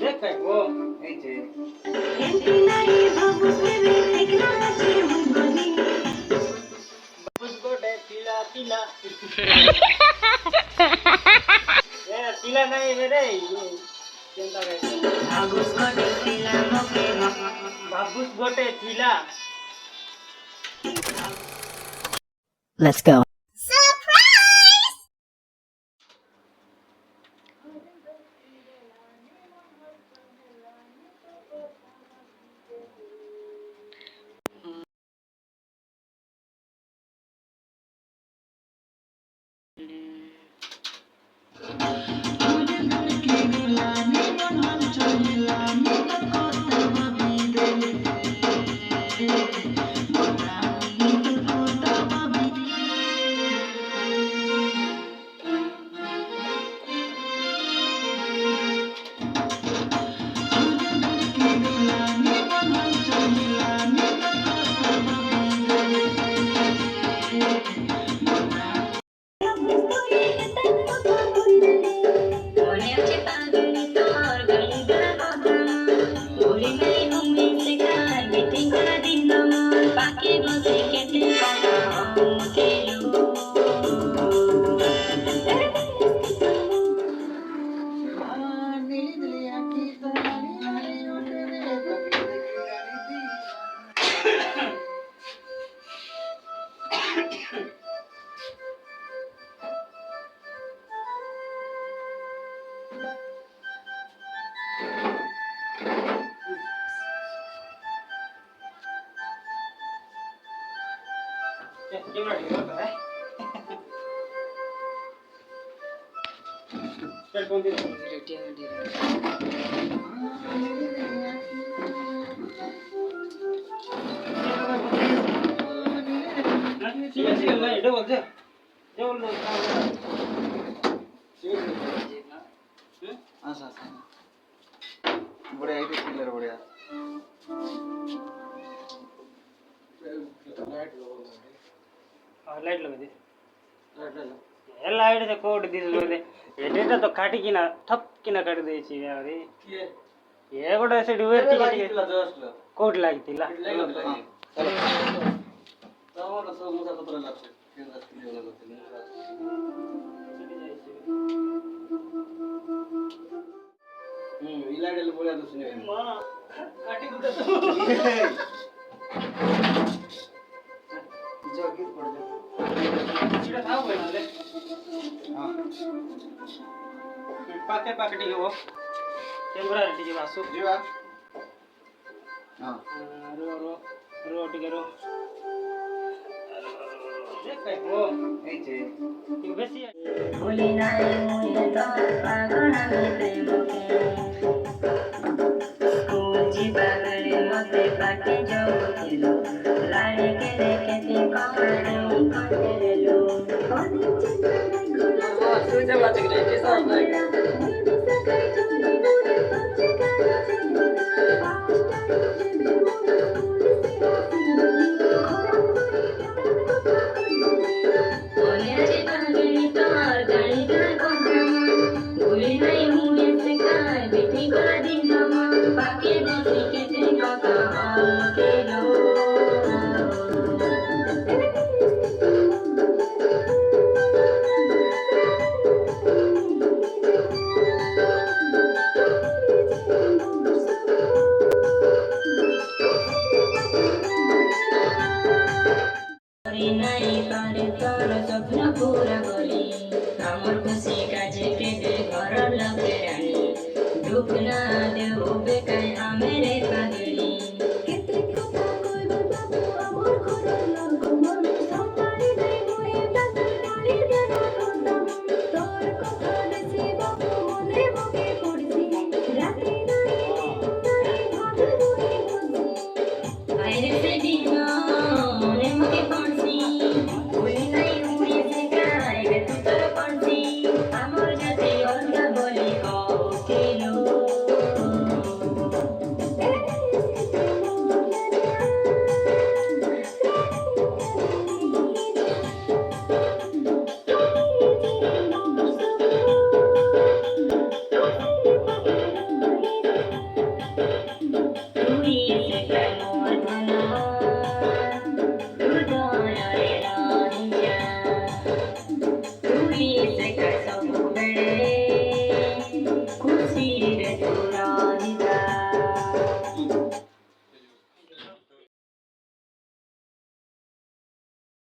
দেখ ও এই যে বুঝগোটে তিলা তিলা এ তিলা নাই রে চিন্তা করে বুঝগোটে তিলা নকে বাবুস গোটে তিলা Let's go. कैमरा ठीक होता है चल कौन दी Direct है direct. ठीक है ना इधर बोल दे जो बोल दो अच्छा बढ़िया है क्लियर बढ़िया लाइट लगा दे ಎಲ್ಲ ಹಿಡಿದ ಕೋಡ್ ದಿಸಲೋದೆ ಎಡೆಟ तो काटी किना ठप किना कर दे छी यारे ये गोटे से डिवर टिके कोड लागतिला तमर सब मुसा पत्र लागছে केंद्र स्टूडियो लागते इलाडेल बोला तो सुने मां काटी गुटा तो जगीत पड़ जा इडा थाव बनाले हां पाके पाकटी हो टेम्पररी टिके वासु जीवा हां रो टिके रो देख ओ এই যে কি বেশি ভুলি নাই মুয়ে তোর পাগল আমি প্রেমকে স্কুল ଯିବା ବେଳେ ମତେ ପାଟି ଯଉଥିଲୁ ଲାଳି କେରେ କେତେ କମାଣି କରିଦେଲୁ सुइसे बात करे के सब স্বপ্ন পুরা করি আমার খুশি কাজে কেটে ঘর লোকে রানী দুঃখ না দেও বেকায় আমেরে পাগলি কেতে কথা কইব বাবু আমার ঘর লোক মন সতারি দেই ময়ে দাদা নারী জ্ঞান কথা তোর কথা বেশি বাবু মনে মকে পড়ছি রাতে নাই ভাবে বসি আইরে সেদিন